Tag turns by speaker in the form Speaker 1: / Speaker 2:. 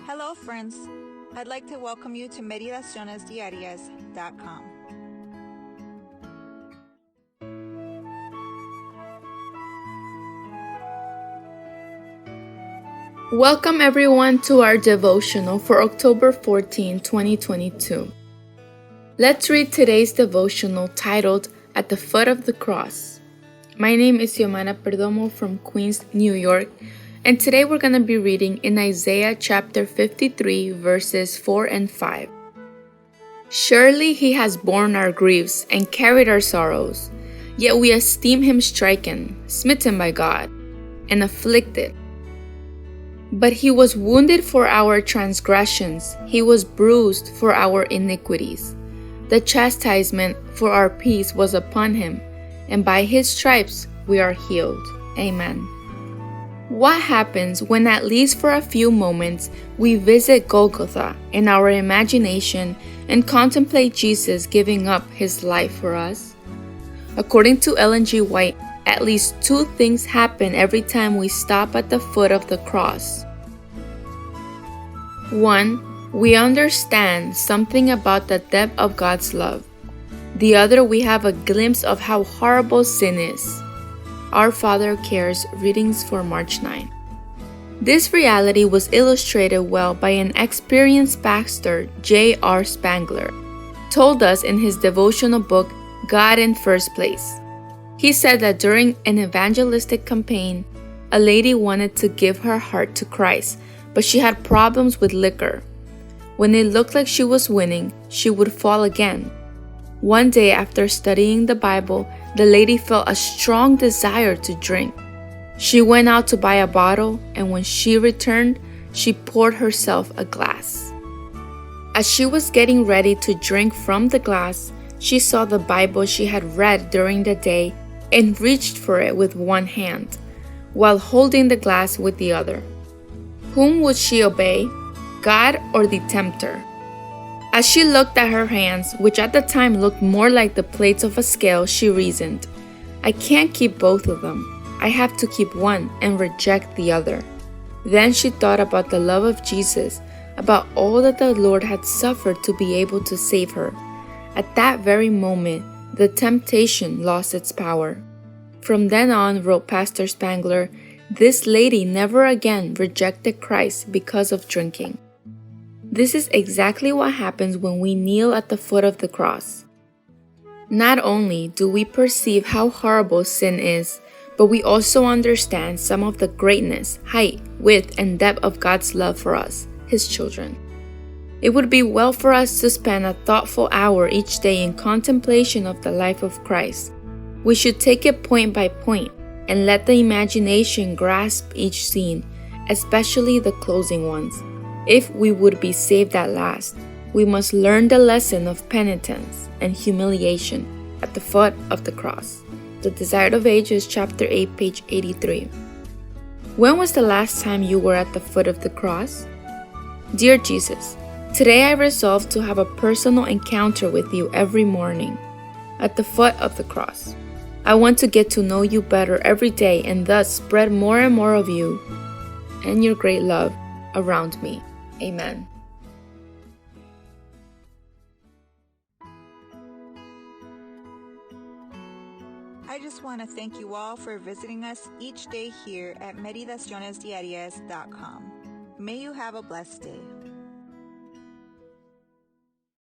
Speaker 1: Hello friends, I'd like to welcome you to Meditaciones Diarias.com.
Speaker 2: Welcome everyone to our devotional for October 14, 2022. Let's read today's devotional titled At the Foot of the Cross. My name is Xiomara Perdomo from Queens, New York, and today we're going to be reading in Isaiah chapter 53 verses 4 and 5. Surely he has borne our griefs and carried our sorrows, yet we esteem him stricken, smitten by God, and afflicted. But he was wounded for our transgressions, he was bruised for our iniquities. The chastisement for our peace was upon him, and by his stripes we are healed. Amen. What happens when, at least for a few moments, we visit Golgotha in our imagination and contemplate Jesus giving up his life for us? According to Ellen G. White, at least two things happen every time we stop at the foot of the cross. 1. We understand something about the depth of God's love. The other, we have a glimpse of how horrible sin is. Our Father Cares readings for March 9. This reality was illustrated well by an experienced pastor, J.R. Spangler, told us in his devotional book, God in First Place. He said that during an evangelistic campaign, a lady wanted to give her heart to Christ, but she had problems with liquor. When it looked like she was winning, she would fall again. One day after studying the Bible, the lady felt a strong desire to drink. She went out to buy a bottle, and when she returned, she poured herself a glass. As she was getting ready to drink from the glass, she saw the Bible she had read during the day and reached for it with one hand, while holding the glass with the other. Whom would she obey, God or the tempter? As she looked at her hands, which at the time looked more like the plates of a scale, she reasoned, I can't keep both of them. I have to keep one and reject the other. Then she thought about the love of Jesus, about all that the Lord had suffered to be able to save her. At that very moment, the temptation lost its power. From then on, wrote Pastor Spangler, this lady never again rejected Christ because of drinking. This is exactly what happens when we kneel at the foot of the cross. Not only do we perceive how horrible sin is, but we also understand some of the greatness, height, width, and depth of God's love for us, His children. It would be well for us to spend a thoughtful hour each day in contemplation of the life of Christ. We should take it point by point and let the imagination grasp each scene, especially the closing ones. If we would be saved at last, we must learn the lesson of penitence and humiliation at the foot of the cross. The Desire of Ages, chapter 8, page 83. When was the last time you were at the foot of the cross? Dear Jesus, today I resolve to have a personal encounter with you every morning at the foot of the cross. I want to get to know you better every day and thus spread more and more of you and your great love around me. Amen.
Speaker 1: I just want to thank you all for visiting us each day here at Meditacionesdiarias.com. May you have a blessed day.